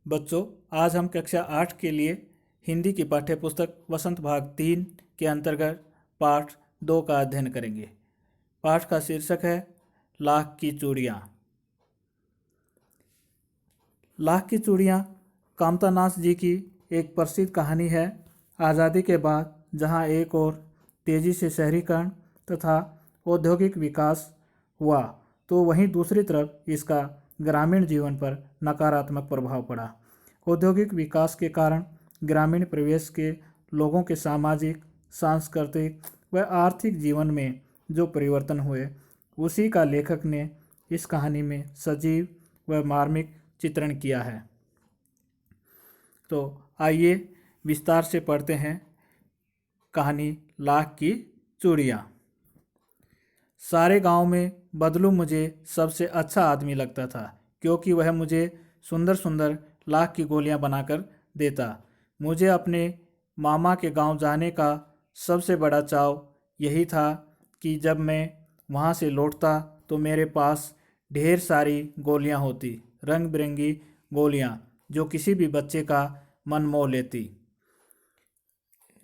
बच्चों, आज हम कक्षा 8 के लिए हिंदी की पाठ्यपुस्तक वसंत भाग 3 के अंतर्गत पाठ 2 का अध्ययन करेंगे। पाठ का शीर्षक है लाख की चूड़ियाँ। लाख की चूड़ियाँ कामतानाथ जी की एक प्रसिद्ध कहानी है। आज़ादी के बाद जहाँ एक और तेज़ी से शहरीकरण तथा औद्योगिक विकास हुआ, तो वहीं दूसरी तरफ इसका ग्रामीण जीवन पर नकारात्मक प्रभाव पड़ा। औद्योगिक विकास के कारण ग्रामीण परिवेश के लोगों के सामाजिक, सांस्कृतिक व आर्थिक जीवन में जो परिवर्तन हुए, उसी का लेखक ने इस कहानी में सजीव व मार्मिक चित्रण किया है। तो आइए विस्तार से पढ़ते हैं कहानी लाख की चूड़ियाँ। सारे गांव में बदलू मुझे सबसे अच्छा आदमी लगता था, क्योंकि वह मुझे सुंदर सुंदर लाख की गोलियां बनाकर देता। मुझे अपने मामा के गांव जाने का सबसे बड़ा चाव यही था कि जब मैं वहां से लौटता तो मेरे पास ढेर सारी गोलियां होती, रंग बिरंगी गोलियां, जो किसी भी बच्चे का मन मोह लेती।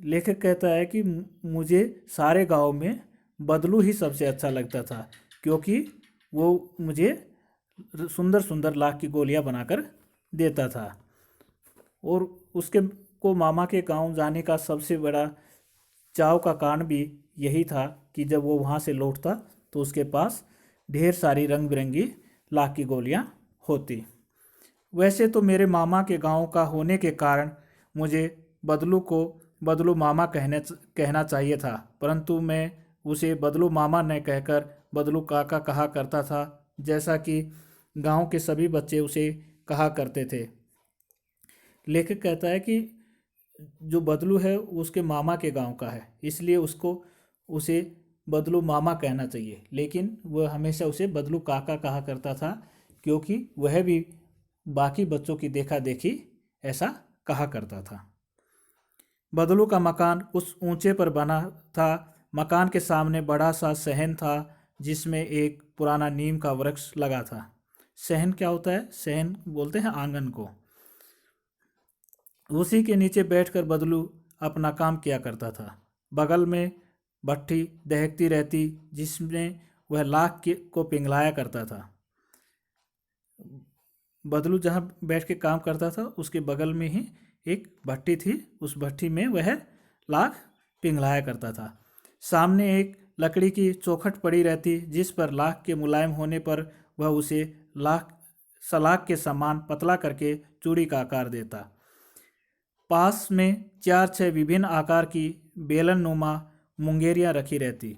लेखक कहता है कि मुझे सारे गांव में बदलू ही सबसे अच्छा लगता था, क्योंकि वो मुझे सुंदर सुंदर लाख की गोलियां बनाकर देता था। और उसके को मामा के गांव जाने का सबसे बड़ा चाव का कारण भी यही था कि जब वो वहाँ से लौटता तो उसके पास ढेर सारी रंग बिरंगी लाख की गोलियां होती। वैसे तो मेरे मामा के गांव का होने के कारण मुझे बदलू को बदलू मामा कहना चाहिए था, परंतु मैं उसे बदलू मामा न कहकर बदलू काका कहा करता था, जैसा कि गांव के सभी बच्चे उसे कहा करते थे। लेखक कहता है कि जो बदलू है उसके मामा के गांव का है, इसलिए उसे बदलू मामा कहना चाहिए, लेकिन वह हमेशा उसे बदलू काका कहा करता था, क्योंकि वह भी बाकी बच्चों की देखा देखी ऐसा कहा करता था। बदलू का मकान उस ऊंचे पर बना था। मकान के सामने बड़ा सा सहन था, जिसमें एक पुराना नीम का वृक्ष लगा था। सहन क्या होता है? सहन बोलते हैं आंगन को। उसी के नीचे बैठकर बदलू अपना काम किया करता था। बगल में भट्ठी दहकती रहती, जिसमें वह लाख को पिघलाया करता था। बदलू जहाँ बैठ के काम करता था उसके बगल में ही एक भट्टी थी, उस भट्टी में वह लाख पिघलाया करता था। सामने एक लकड़ी की चौखट पड़ी रहती, जिस पर लाख के मुलायम होने पर वह उसे सलाख के समान पतला करके चूड़ी का आकार देता। पास में 4-6 विभिन्न आकार की बेलन नुमा मुंगेरियाँ रखी रहती,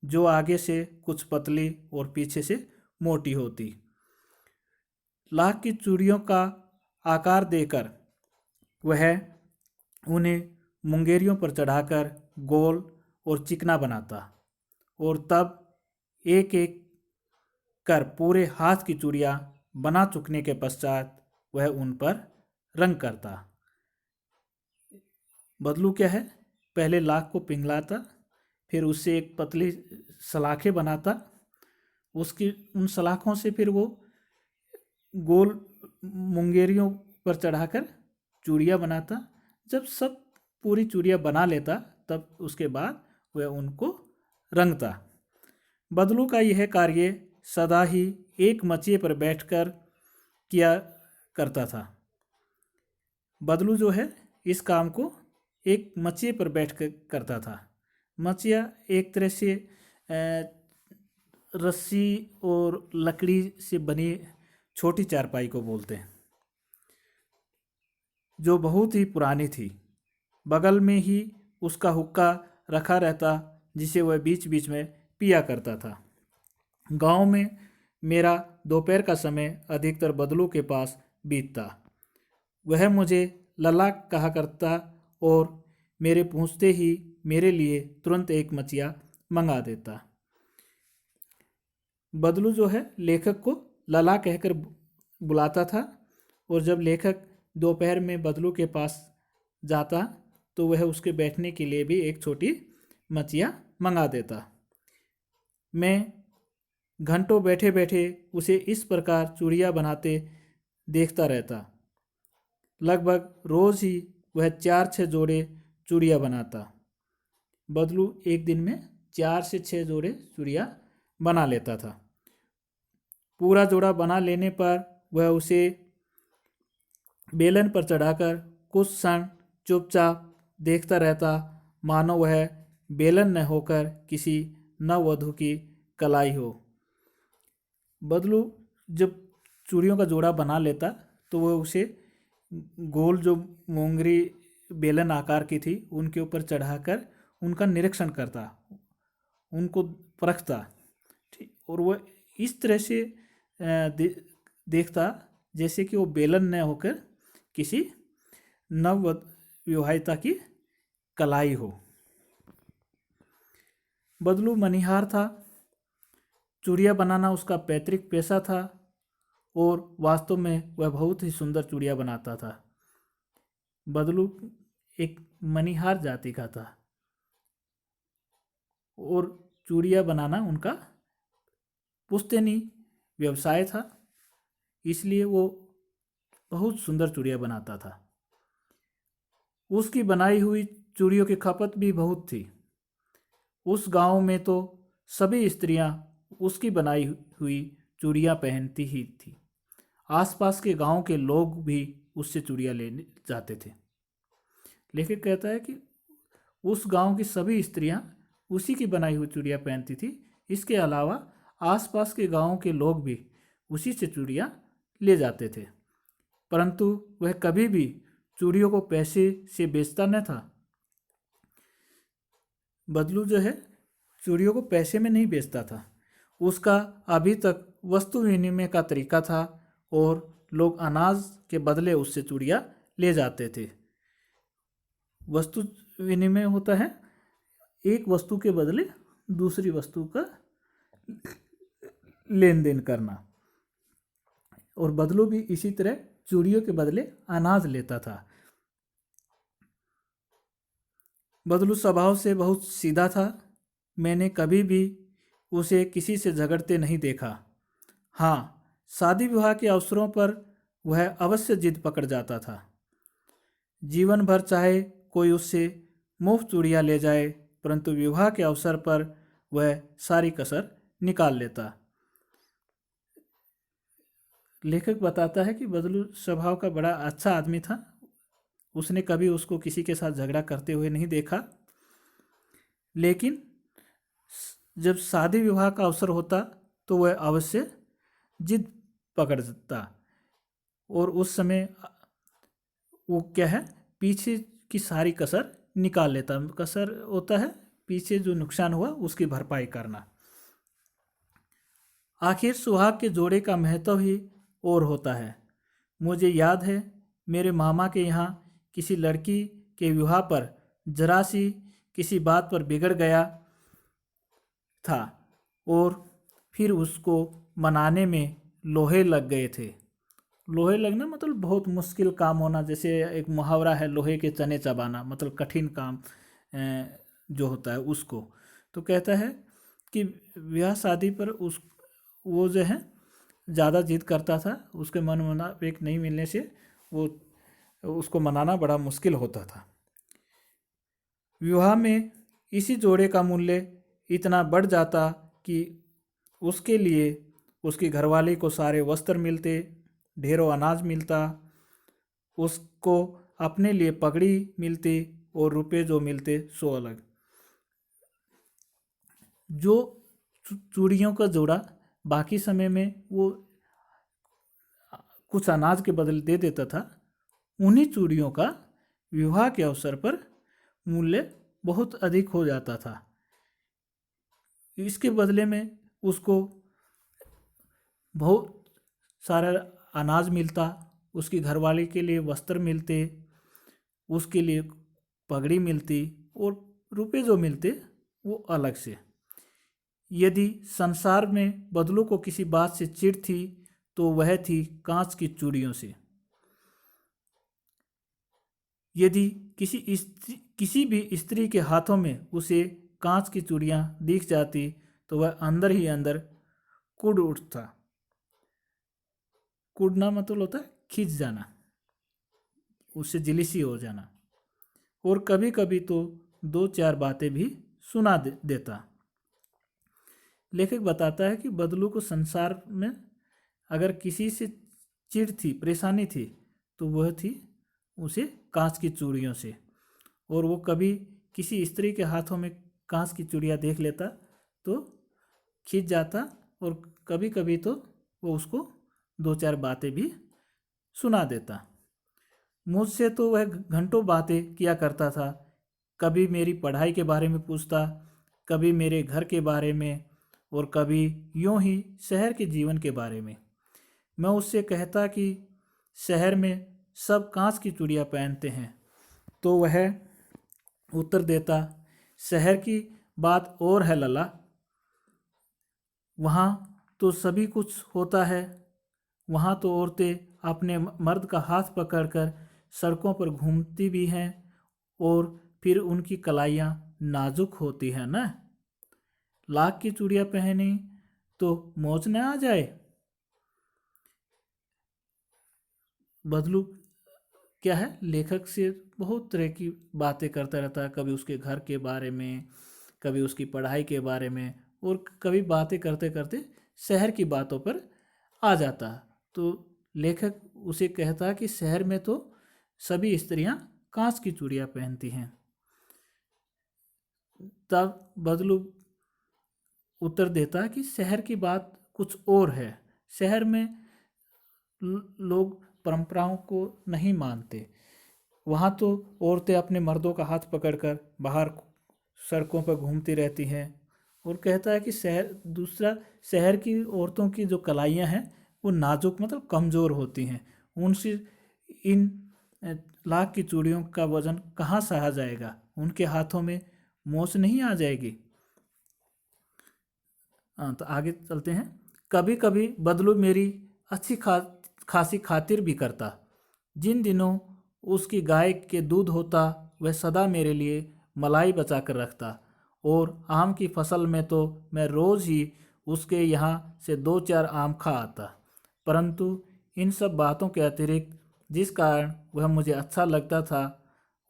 जो आगे से कुछ पतली और पीछे से मोटी होती। लाख की चूड़ियों का आकार देकर वह उन्हें मुंगेरियों पर चढ़ाकर गोल और चिकना बनाता, और तब एक एक कर पूरे हाथ की चूड़ियाँ बना चुकने के पश्चात वह उन पर रंग करता। बदलू क्या है? पहले लाख को पिघलाता, फिर उससे एक पतली सलाखें बनाता, उसकी उन सलाखों से फिर वो गोल मुंगेरियों पर चढ़ाकर चूड़ियाँ बनाता। जब सब पूरी चूड़ियाँ बना लेता, तब उसके बाद वह उनको रंगता। बदलू का यह कार्य सदा ही एक मचिए पर बैठकर किया करता था। बदलू जो है इस काम को एक मचिए पर बैठकर करता था। मचिया एक तरह से रस्सी और लकड़ी से बनी छोटी चारपाई को बोलते हैं, जो बहुत ही पुरानी थी। बगल में ही उसका हुक्का रखा रहता, जिसे वह बीच बीच में पिया करता था। गांव में मेरा दोपहर का समय अधिकतर बदलू के पास बीतता। वह मुझे लला कहा करता और मेरे पहुंचते ही मेरे लिए तुरंत एक मचिया मंगा देता। बदलू जो है लेखक को लला कहकर बुलाता था, और जब लेखक दोपहर में बदलू के पास जाता तो वह उसके बैठने के लिए भी एक छोटी मचिया मंगा देता। मैं घंटों बैठे बैठे उसे इस प्रकार चूड़ियाँ बनाते देखता रहता। लगभग रोज ही वह 4-6 जोड़े चूड़ियाँ बनाता। बदलू एक दिन में 4 से 6 जोड़े चूड़ियाँ बना लेता था। पूरा जोड़ा बना लेने पर वह उसे बेलन पर चढ़ाकर कुछ क्षण चुपचाप देखता रहता, मानो वह बेलन न होकर किसी नववधू की कलाई हो। बदलू जब चूड़ियों का जोड़ा बना लेता तो वह उसे गोल जो मोंगरी बेलन आकार की थी उनके ऊपर चढ़ाकर उनका निरीक्षण करता, उनको परखता। ठीक, और वह इस तरह से देखता जैसे कि वो बेलन न होकर किसी नव विवाहिता की कलाई हो। बदलू मनिहार था। चूड़ियाँ बनाना उसका पैतृक पेशा था और वास्तव में वह बहुत ही सुंदर चूड़ियाँ बनाता था। बदलू एक मनिहार जाति का था और चूड़ियाँ बनाना उनका पुश्तैनी व्यवसाय था, इसलिए वो बहुत सुंदर चूड़ियाँ बनाता था। उसकी बनाई हुई चूड़ियों की खपत भी बहुत थी। उस गांव में तो सभी स्त्रियां उसकी बनाई हुई चूड़ियाँ पहनती ही थी। आसपास के गांव के लोग भी उससे चूड़ियाँ लेने जाते थे। लेखक कहता है कि उस गांव की सभी स्त्रियां उसी की बनाई हुई चूड़ियाँ पहनती थी। इसके अलावा आसपास के गांवों के लोग भी उसी से चूड़ियाँ ले जाते थे, परंतु वह कभी भी चूड़ियों को पैसे से बेचता न था। बदलू जो है चूड़ियों को पैसे में नहीं बेचता था। उसका अभी तक वस्तु विनिमय का तरीका था और लोग अनाज के बदले उससे चूड़ियाँ ले जाते थे। वस्तु विनिमय होता है एक वस्तु के बदले दूसरी वस्तु का लेन देन करना, और बदलू भी इसी तरह चूड़ियों के बदले अनाज लेता था। बदलू स्वभाव से बहुत सीधा था। मैंने कभी भी उसे किसी से झगड़ते नहीं देखा। हाँ, शादी विवाह के अवसरों पर वह अवश्य जिद पकड़ जाता था। जीवन भर चाहे कोई उससे मुफ्त चूड़ियाँ ले जाए, परंतु विवाह के अवसर पर वह सारी कसर निकाल लेता। लेखक बताता है कि बदलू स्वभाव का बड़ा अच्छा आदमी था। उसने कभी उसको किसी के साथ झगड़ा करते हुए नहीं देखा, लेकिन जब शादी विवाह का अवसर होता तो वह अवश्य जिद पकड़ता और उस समय वो क्या है पीछे की सारी कसर निकाल लेता। कसर होता है पीछे जो नुकसान हुआ उसकी भरपाई करना। आखिर सुहाग के जोड़े का महत्व ही और होता है। मुझे याद है मेरे मामा के यहाँ किसी लड़की के विवाह पर जरा सी किसी बात पर बिगड़ गया था और फिर उसको मनाने में लोहे लग गए थे। लोहे लगना मतलब बहुत मुश्किल काम होना, जैसे एक मुहावरा है लोहे के चने चबाना, मतलब कठिन काम जो होता है उसको। तो कहता है कि ब्याह शादी पर वो जो है ज़्यादा जिद करता था। उसके मन मुताबिक नहीं मिलने से वो उसको मनाना बड़ा मुश्किल होता था। विवाह में इसी जोड़े का मूल्य इतना बढ़ जाता कि उसके लिए उसकी घरवाली को सारे वस्त्र मिलते, ढेरों अनाज मिलता, उसको अपने लिए पगड़ी मिलती और रुपए जो मिलते सो अलग। जो चूड़ियों का जोड़ा बाकी समय में वो कुछ अनाज के बदले दे देता था, उन्हीं चूड़ियों का विवाह के अवसर पर मूल्य बहुत अधिक हो जाता था। इसके बदले में उसको बहुत सारा अनाज मिलता, उसकी घरवाली के लिए वस्त्र मिलते, उसके लिए पगड़ी मिलती और रुपए जो मिलते वो अलग से। यदि संसार में बदलू को किसी बात से चिढ़ थी तो वह थी कांच की चूड़ियों से। यदि किसी भी स्त्री के हाथों में उसे कांच की चूड़ियाँ दिख जाती तो वह अंदर ही अंदर कुढ़ उठता। कुढ़ना मतलब होता है खिंच जाना। उससे जिलिसी हो जाना, और कभी कभी तो 2-4 बातें भी सुना देता। लेखक बताता है कि बदलू को संसार में अगर किसी से चिढ़ थी, परेशानी थी, तो वह थी उसे कांच की चूड़ियों से। और वो कभी किसी स्त्री के हाथों में कांच की चूड़ियाँ देख लेता तो खिंच जाता, और कभी कभी तो वो उसको 2-4 बातें भी सुना देता। मुझसे तो वह घंटों बातें किया करता था। कभी मेरी पढ़ाई के बारे में पूछता, कभी मेरे घर के बारे में, और कभी यूं ही शहर के जीवन के बारे में। मैं उससे कहता कि शहर में सब कांच की चूड़ियाँ पहनते हैं, तो वह उत्तर देता, शहर की बात और है लला, वहाँ तो सभी कुछ होता है। वहाँ तो औरतें अपने मर्द का हाथ पकड़कर सड़कों पर घूमती भी हैं, और फिर उनकी कलाइयाँ नाजुक होती हैं ना। लाख की चूड़ियाँ पहनी तो मौज न आ जाए। बदलू क्या है, लेखक से बहुत तरह की बातें करता रहता है, कभी उसके घर के बारे में, कभी उसकी पढ़ाई के बारे में, और कभी बातें करते करते शहर की बातों पर आ जाता। तो लेखक उसे कहता कि शहर में तो सभी स्त्रियां कांच की चूड़ियाँ पहनती हैं। तब बदलू उत्तर देता कि शहर की बात कुछ और है। शहर में लोग परंपराओं को नहीं मानते। वहाँ तो औरतें अपने मर्दों का हाथ पकड़कर बाहर सड़कों पर घूमती रहती हैं। और कहता है कि शहर की औरतों की जो कलाइयाँ हैं वो नाजुक मतलब कमज़ोर होती हैं, उनसे इन लाख की चूड़ियों का वजन कहाँ सहा जाएगा, उनके हाथों में मोच नहीं आ जाएगी। हाँ, तो आगे चलते हैं। कभी कभी बदलू मेरी अच्छी खासी खातिर भी करता। जिन दिनों उसकी गाय के दूध होता वह सदा मेरे लिए मलाई बचा कर रखता, और आम की फसल में तो मैं रोज़ ही उसके यहाँ से 2-4 आम खा आता। परंतु इन सब बातों के अतिरिक्त जिस कारण वह मुझे अच्छा लगता था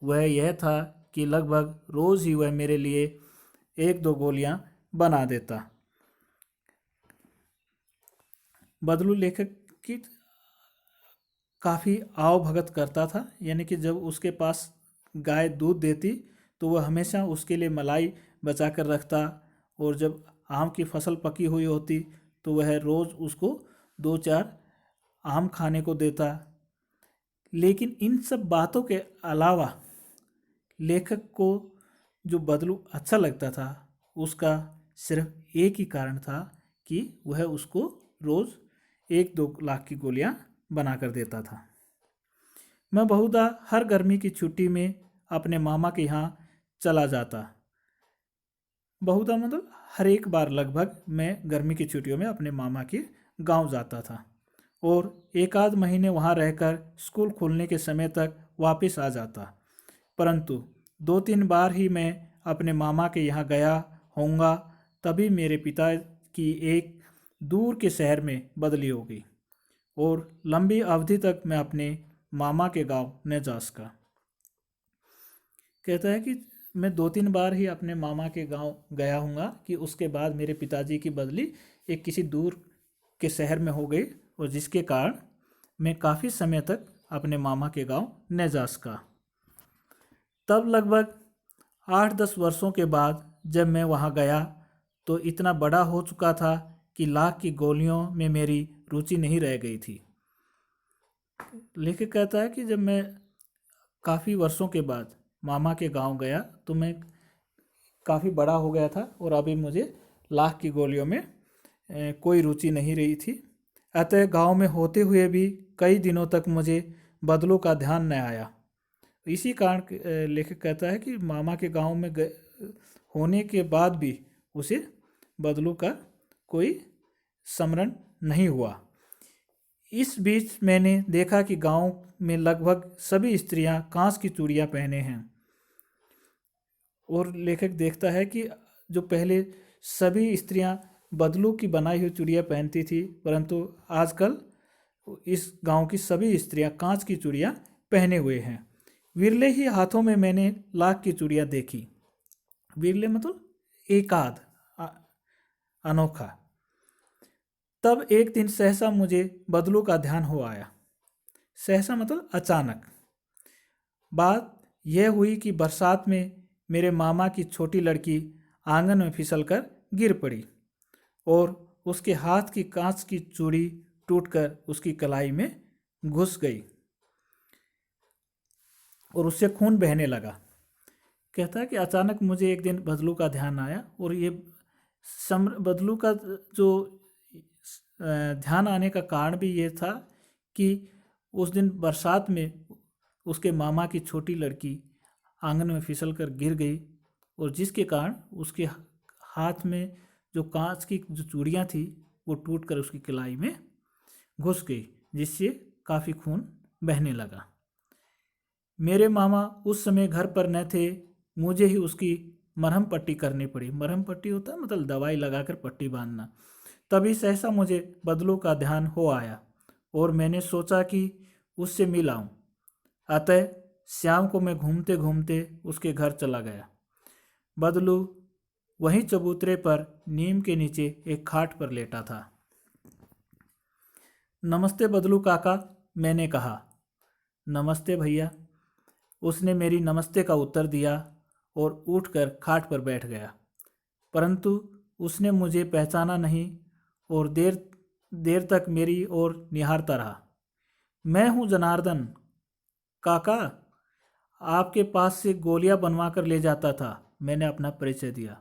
वह यह था कि लगभग रोज़ ही वह मेरे लिए 1-2 गोलियां बना देता। बदलू लेखक की काफ़ी आव भगत करता था, यानी कि जब उसके पास गाय दूध देती तो वह हमेशा उसके लिए मलाई बचा कर रखता, और जब आम की फसल पकी हुई होती तो वह रोज़ उसको 2-4 आम खाने को देता। लेकिन इन सब बातों के अलावा लेखक को जो बदलू अच्छा लगता था उसका सिर्फ एक ही कारण था कि वह उसको रोज़ 1-2 लाख की गोलियां बना कर देता था। मैं बहुधा हर गर्मी की छुट्टी में अपने मामा के यहाँ चला जाता। बहुधा मतलब हर एक बार लगभग मैं गर्मी की छुट्टियों में अपने मामा के गांव जाता था, और 1-आध महीने वहाँ रहकर स्कूल खुलने के समय तक वापस आ जाता। परंतु 2-3 बार ही मैं अपने मामा के यहाँ गया होऊंगा, तभी मेरे पिता की एक दूर के शहर में बदली हो गई, और लंबी अवधि तक मैं अपने मामा के गांव न जा सका। कहता है कि मैं 2-3 बार ही अपने मामा के गांव गया हूँगा कि उसके बाद मेरे पिताजी की बदली एक किसी दूर के शहर में हो गई, और जिसके कारण मैं काफ़ी समय तक अपने मामा के गांव न जा सका। तब लगभग 8-10 वर्षों के बाद जब मैं वहाँ गया तो इतना बड़ा हो चुका था कि लाख की गोलियों में मेरी रुचि नहीं रह गई थी। लेखक कहता है कि जब मैं काफ़ी वर्षों के बाद मामा के गांव गया तो मैं काफ़ी बड़ा हो गया था, और अभी मुझे लाख की गोलियों में कोई रुचि नहीं रही थी। अतः गांव में होते हुए भी कई दिनों तक मुझे बदलू का ध्यान न आया। इसी कारण लेखक कहता है कि मामा के गांव में होने के बाद भी उसे बदलू का कोई स्मरण नहीं हुआ। इस बीच मैंने देखा कि गांव में लगभग सभी स्त्रियां कांच की चूड़ियां पहने हैं, और लेखक देखता है कि जो पहले सभी स्त्रियां बदलू की बनाई हुई चूड़ियां पहनती थी, परंतु आजकल इस गांव की सभी स्त्रियां कांच की चूड़ियां पहने हुए हैं। विरले ही हाथों में मैंने लाख की चूड़ियाँ देखी। विरले मतलब एकाध, अनोखा। तब एक दिन सहसा मुझे बदलू का ध्यान हो आया। सहसा मतलब अचानक। बात यह हुई कि बरसात में मेरे मामा की छोटी लड़की आंगन में फिसलकर गिर पड़ी और उसके हाथ की कांच की चूड़ी टूटकर उसकी कलाई में घुस गई और उससे खून बहने लगा। कहता है कि अचानक मुझे एक दिन बदलू का ध्यान आया और ये बदलू का जो ध्यान आने का कारण भी ये था कि उस दिन बरसात में उसके मामा की छोटी लड़की आंगन में फिसल कर गिर गई और जिसके कारण उसके हाथ में जो कांच की जो चूड़ियाँ थी वो टूट कर उसकी कलाई में घुस गई, जिससे काफ़ी खून बहने लगा। मेरे मामा उस समय घर पर न थे, मुझे ही उसकी मरहम पट्टी करनी पड़ी। मरहम पट्टी होता है मतलब दवाई लगाकर पट्टी बांधना। तभी सहसा मुझे बदलू का ध्यान हो आया और मैंने सोचा कि उससे मिल आऊं। अतः शाम को मैं घूमते घूमते उसके घर चला गया। बदलू वहीं चबूतरे पर नीम के नीचे एक खाट पर लेटा था। नमस्ते बदलू काका, मैंने कहा। नमस्ते भैया, उसने मेरी नमस्ते का उत्तर दिया और उठकर खाट पर बैठ गया। परंतु उसने मुझे पहचाना नहीं और देर देर तक मेरी ओर निहारता रहा। मैं हूँ जनार्दन काका, आपके पास से गोलियां बनवा कर ले जाता था, मैंने अपना परिचय दिया।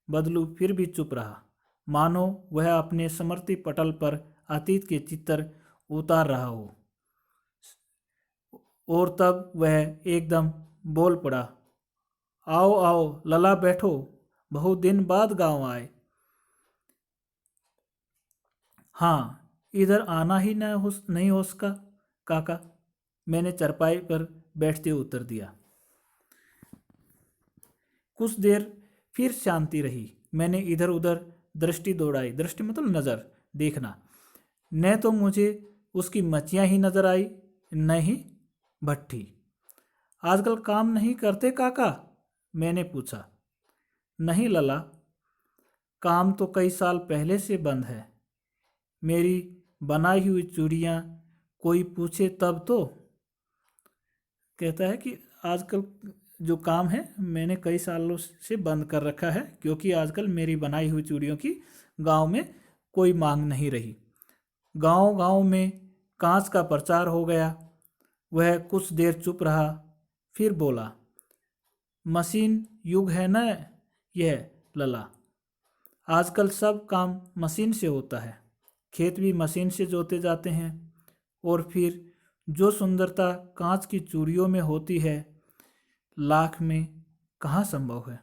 बदलू फिर भी चुप रहा, मानो वह अपने स्मृति पटल पर अतीत के चित्र उतार रहा हो। और तब वह एकदम बोल पड़ा, आओ आओ लला, बैठो, बहुत दिन बाद गांव आए। हाँ, इधर आना ही नहीं हो सका काका, मैंने चरपाई पर बैठते हुए उत्तर दिया। कुछ देर फिर शांति रही। मैंने इधर उधर दृष्टि दौड़ाई। दृष्टि मतलब नज़र, देखना। न तो मुझे उसकी मचियाँ ही नजर आई, न ही भट्ठी। आजकल काम नहीं करते काका, मैंने पूछा। नहीं लला, काम तो कई साल पहले से बंद है। मेरी बनाई हुई चूड़ियाँ कोई पूछे तब तो। कहता है कि आजकल जो काम है मैंने कई सालों से बंद कर रखा है, क्योंकि आजकल मेरी बनाई हुई चूड़ियों की गांव में कोई मांग नहीं रही। गांव गांव में कांच का प्रचार हो गया। वह कुछ देर चुप रहा, फिर बोला, मशीन युग है न यह लला। आजकल सब काम मशीन से होता है। खेत भी मशीन से जोते जाते हैं और फिर जो सुंदरता कांच की चूड़ियों में होती है, लाख में कहाँ संभव है।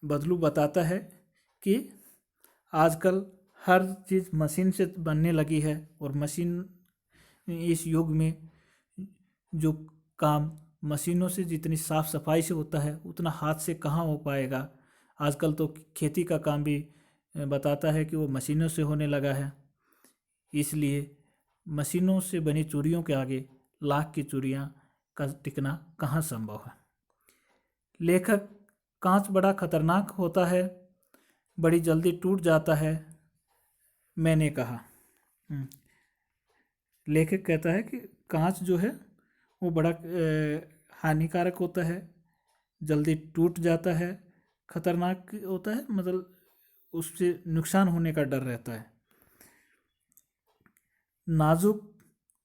बदलू बताता है कि आजकल हर चीज़ मशीन से बनने लगी है और मशीन इस युग में जो काम मशीनों से जितनी साफ सफाई से होता है उतना हाथ से कहाँ हो पाएगा। आजकल तो खेती का काम भी बताता है कि वो मशीनों से होने लगा है। इसलिए मशीनों से बनी चूड़ियों के आगे लाख की चूड़ियाँ का टिकना कहाँ संभव है। लेखक, कांच बड़ा खतरनाक होता है, बड़ी जल्दी टूट जाता है, मैंने कहा। लेखक कहता है कि कांच जो है वो बड़ा हानिकारक होता है, जल्दी टूट जाता है, खतरनाक होता है, मतलब उससे नुकसान होने का डर रहता है। नाजुक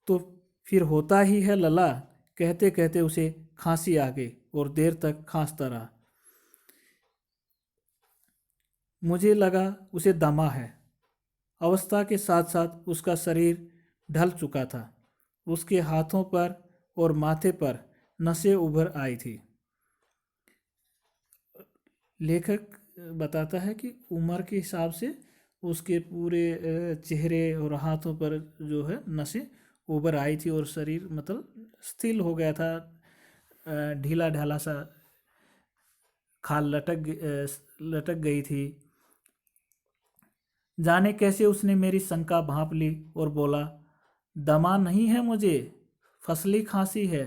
तो फिर होता ही है लला, कहते कहते उसे खांसी आ गई और देर तक खांसता रहा। मुझे लगा उसे दमा है। अवस्था के साथ साथ उसका शरीर ढल चुका था। उसके हाथों पर और माथे पर नसें उभर आई थी। लेखक बताता है कि उम्र के हिसाब से उसके पूरे चेहरे और हाथों पर जो है नसें उभर आई थी और शरीर मतलब स्थिर हो गया था, ढीला ढाला सा, खाल लटक गई थी। जाने कैसे उसने मेरी शंका भांप ली और बोला, दमा नहीं है मुझे, फसली खांसी है,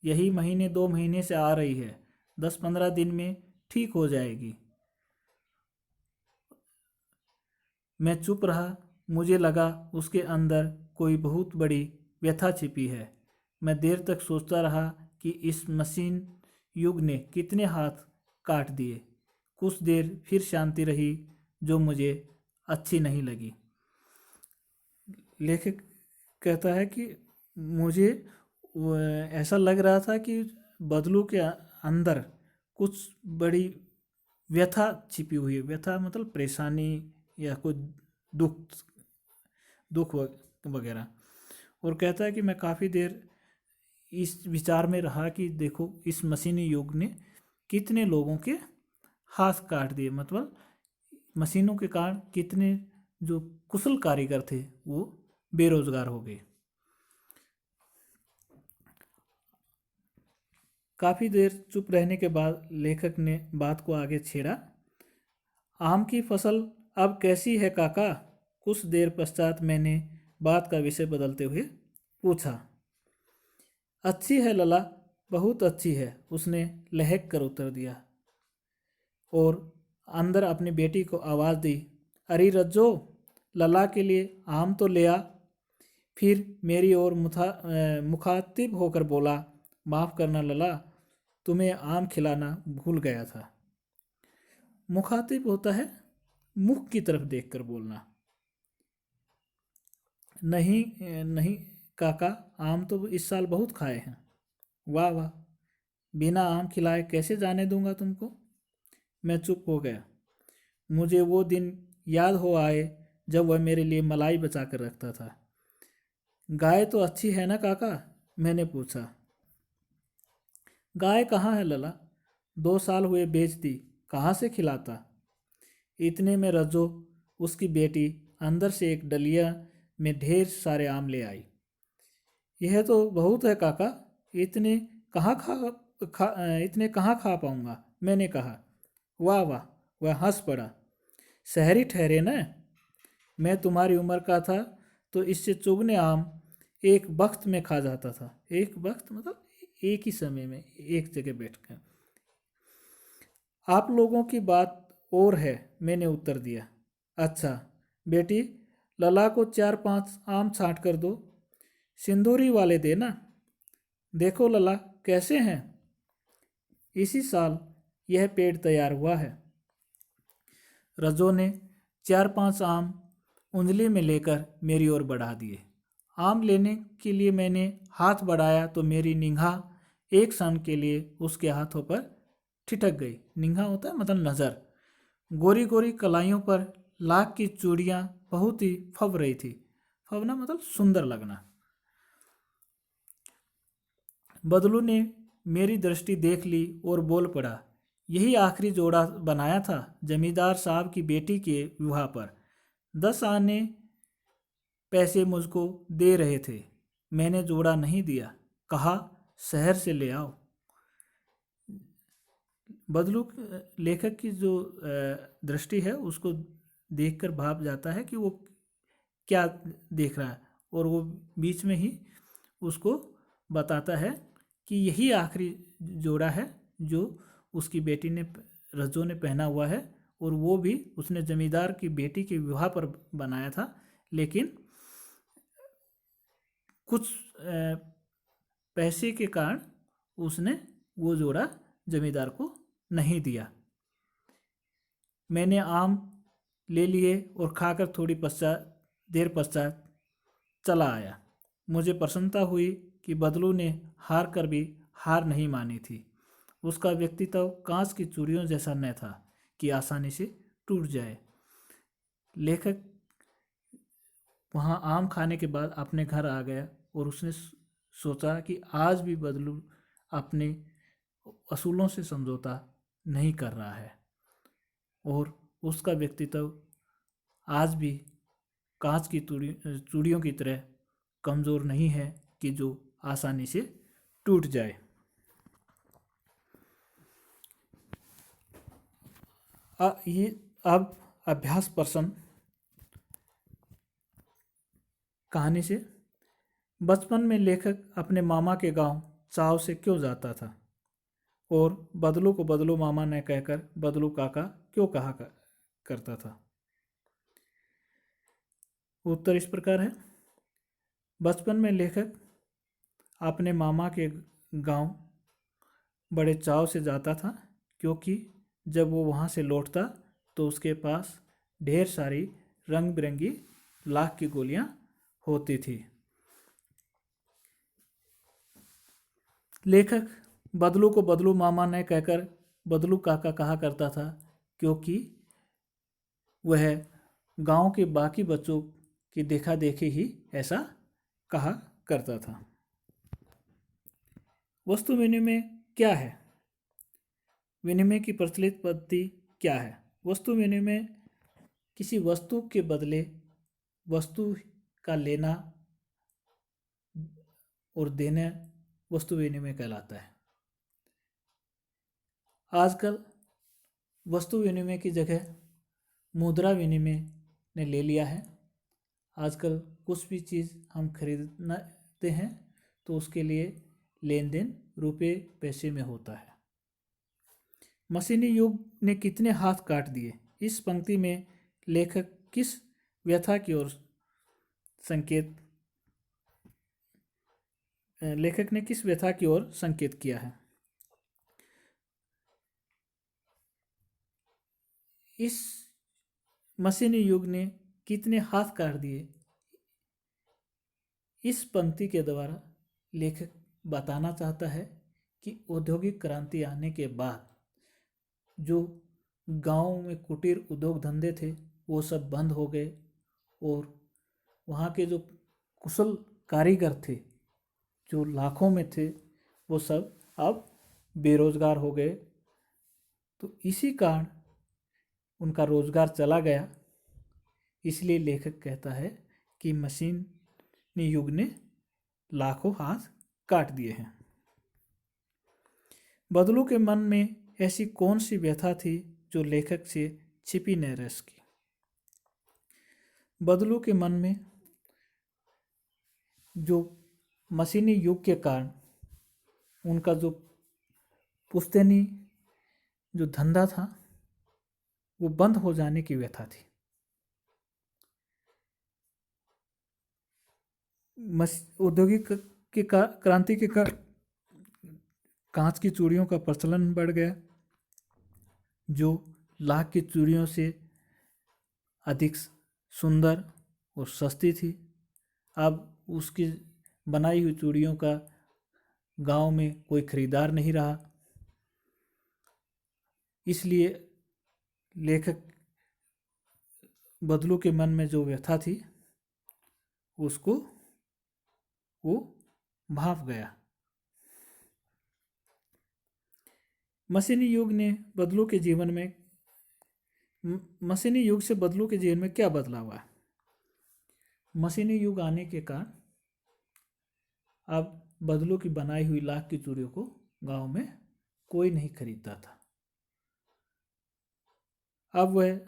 यही महीने 2 महीने से आ रही है, 10-15 दिन में ठीक हो जाएगी। मैं चुप रहा। मुझे लगा उसके अंदर कोई बहुत बड़ी व्यथा छिपी है। मैं देर तक सोचता रहा कि इस मशीन युग ने कितने हाथ काट दिए। कुछ देर फिर शांति रही जो मुझे अच्छी नहीं लगी। लेखक कहता है कि मुझे ऐसा लग रहा था कि बदलू के अंदर कुछ बड़ी व्यथा छिपी हुई है। व्यथा मतलब परेशानी या कोई दुख दुख वगैरह। और कहता है कि मैं काफ़ी देर इस विचार में रहा कि देखो इस मशीनी युग ने कितने लोगों के हाथ काट दिए, मतलब मशीनों के कारण कितने जो कुशल कारीगर थे वो बेरोजगार हो गए। काफ़ी देर चुप रहने के बाद लेखक ने बात को आगे छेड़ा। आम की फसल अब कैसी है काका? कुछ देर पश्चात मैंने बात का विषय बदलते हुए पूछा। अच्छी है लला, बहुत अच्छी है, उसने लहक कर उत्तर दिया और अंदर अपनी बेटी को आवाज़ दी, अरे रज्जो, लला के लिए आम तो ले आ। फिर मेरी ओर मुखातिब होकर बोला, माफ़ करना लला, तुम्हें आम खिलाना भूल गया था। मुखातिब होता है मुख की तरफ देखकर बोलना। नहीं नहीं काका, आम तो इस साल बहुत खाए हैं। वाह वाह, बिना आम खिलाए कैसे जाने दूंगा तुमको। मैं चुप हो गया। मुझे वो दिन याद हो आए जब वह मेरे लिए मलाई बचा कर रखता था। गाय तो अच्छी है ना काका? मैंने पूछा। गाय कहाँ है लला, 2 साल हुए बेच दी, कहाँ से खिलाता। इतने में रज्जो, उसकी बेटी, अंदर से एक डलिया में ढेर सारे आम ले आई। यह तो बहुत है काका, इतने इतने कहाँ खा पाऊंगा, मैंने कहा। वाह वाह, वह हंस पड़ा। शहरी ठहरे न, मैं तुम्हारी उम्र का था तो इससे चुगने आम एक वक्त में खा जाता था। एक वक्त मतलब एक ही समय में एक जगह बैठकर। आप लोगों की बात और है, मैंने उत्तर दिया। अच्छा बेटी, लला को 4-5 आम छांट कर दो, सिंदूरी वाले देना। देखो लला कैसे हैं, इसी साल यह पेड़ तैयार हुआ है। रजो ने 4-5 आम उंजली में लेकर मेरी ओर बढ़ा दिए। आम लेने के लिए मैंने हाथ बढ़ाया तो मेरी निगाह एक क्षण के लिए उसके हाथों पर ठिठक गई। निगाह होता है मतलब नज़र। गोरी गोरी कलाइयों पर लाख की चूड़ियाँ बहुत ही फब रही थी। फबना मतलब सुंदर लगना। बदलू ने मेरी दृष्टि देख ली और बोल पड़ा, यही आखिरी जोड़ा बनाया था जमींदार साहब की बेटी के विवाह पर। 10 आने पैसे मुझको दे रहे थे, मैंने जोड़ा नहीं दिया, कहा शहर से ले आओ। बदलू लेखक की जो दृष्टि है उसको देखकर भाप जाता है कि वो क्या देख रहा है, और वो बीच में ही उसको बताता है कि यही आखिरी जोड़ा है जो उसकी बेटी ने, रज्जो ने पहना हुआ है, और वो भी उसने जमींदार की बेटी के विवाह पर बनाया था, लेकिन कुछ पैसे के कारण उसने वो जोड़ा जमींदार को नहीं दिया। मैंने आम ले लिए और खाकर थोड़ी देर पश्चात चला आया। मुझे प्रसन्नता हुई कि बदलू ने हार कर भी हार नहीं मानी थी। उसका व्यक्तित्व कांच की चूड़ियों जैसा न था कि आसानी से टूट जाए। लेखक वहाँ आम खाने के बाद अपने घर आ गया और उसने सोचा कि आज भी बदलू अपने असूलों से समझौता नहीं कर रहा है और उसका व्यक्तित्व आज भी कांच की चूड़ियों की तरह कमज़ोर नहीं है कि जो आसानी से टूट जाए। ये अब अभ्यास प्रश्न कहानी से बचपन में लेखक अपने मामा के गांव चाव से क्यों जाता था और बदलू को बदलू मामा ने कहकर बदलू काका क्यों कहा करता था? उत्तर इस प्रकार है। बचपन में लेखक अपने मामा के गांव बड़े चाव से जाता था, क्योंकि जब वो वहाँ से लौटता तो उसके पास ढेर सारी रंग बिरंगी लाख की गोलियां होती थी। लेखक बदलू को बदलू मामा ने कहकर बदलू काका कहा करता था, क्योंकि वह गांव के बाकी बच्चों की देखा देखी ही ऐसा कहा करता था। वस्तु विनिमय क्या है? विनिमय की प्रचलित पद्धति क्या है? वस्तु विनिमय किसी वस्तु के बदले वस्तु का लेना और देना वस्तु विनिमय कहलाता है। आजकल वस्तु विनिमय की जगह मुद्रा विनिमय ने ले लिया है। आजकल कुछ भी चीज़ हम खरीदते हैं तो उसके लिए लेन देन रुपये पैसे में होता है। मशीनी युग ने कितने हाथ काट दिए? इस पंक्ति में लेखक किस व्यथा की ओर लेखक ने किस व्यथा की ओर संकेत किया है? इस मशीनी युग ने कितने हाथ काट दिए, इस पंक्ति के द्वारा लेखक बताना चाहता है कि औद्योगिक क्रांति आने के बाद जो गांव में कुटीर उद्योग धंधे थे वो सब बंद हो गए और वहाँ के जो कुशल कारीगर थे जो लाखों में थे वो सब अब बेरोजगार हो गए। तो इसी कारण उनका रोजगार चला गया। इसलिए लेखक कहता है कि मशीनी युग ने लाखों हाथ काट दिए हैं। बदलू के मन में ऐसी कौन सी व्यथा थी जो लेखक से छिपी न रह सकी? बदलू के मन में जो मशीनी युग के कारण उनका जो पुश्तैनी जो धंधा था वो बंद हो जाने की व्यथा थी। औद्योगिक के क्रांति के कारण कांच की चूड़ियों का प्रचलन बढ़ गया, जो लाख की चूड़ियों से अधिक सुंदर और सस्ती थी। अब उसकी बनाई हुई चूड़ियों का गांव में कोई खरीदार नहीं रहा। इसलिए लेखक बदलू के मन में जो व्यथा थी उसको वो भाप गया। मशीनी युग ने बदलू के जीवन में मशीनी युग से बदलू के जीवन में क्या बदलाव हुआ? मशीनी युग आने के कारण अब बदलू की बनाई हुई लाख की चूड़ियों को गांव में कोई नहीं खरीदता था। अब वह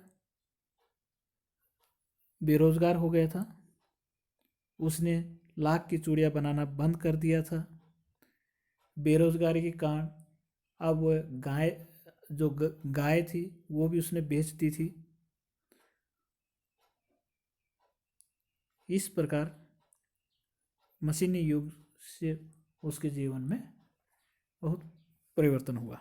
बेरोजगार हो गया था। उसने लाख की चूड़ियाँ बनाना बंद कर दिया था। बेरोजगारी के कारण अब वह गाय थी वो भी उसने बेच दी थी। इस प्रकार मशीनी युग से उसके जीवन में बहुत परिवर्तन हुआ।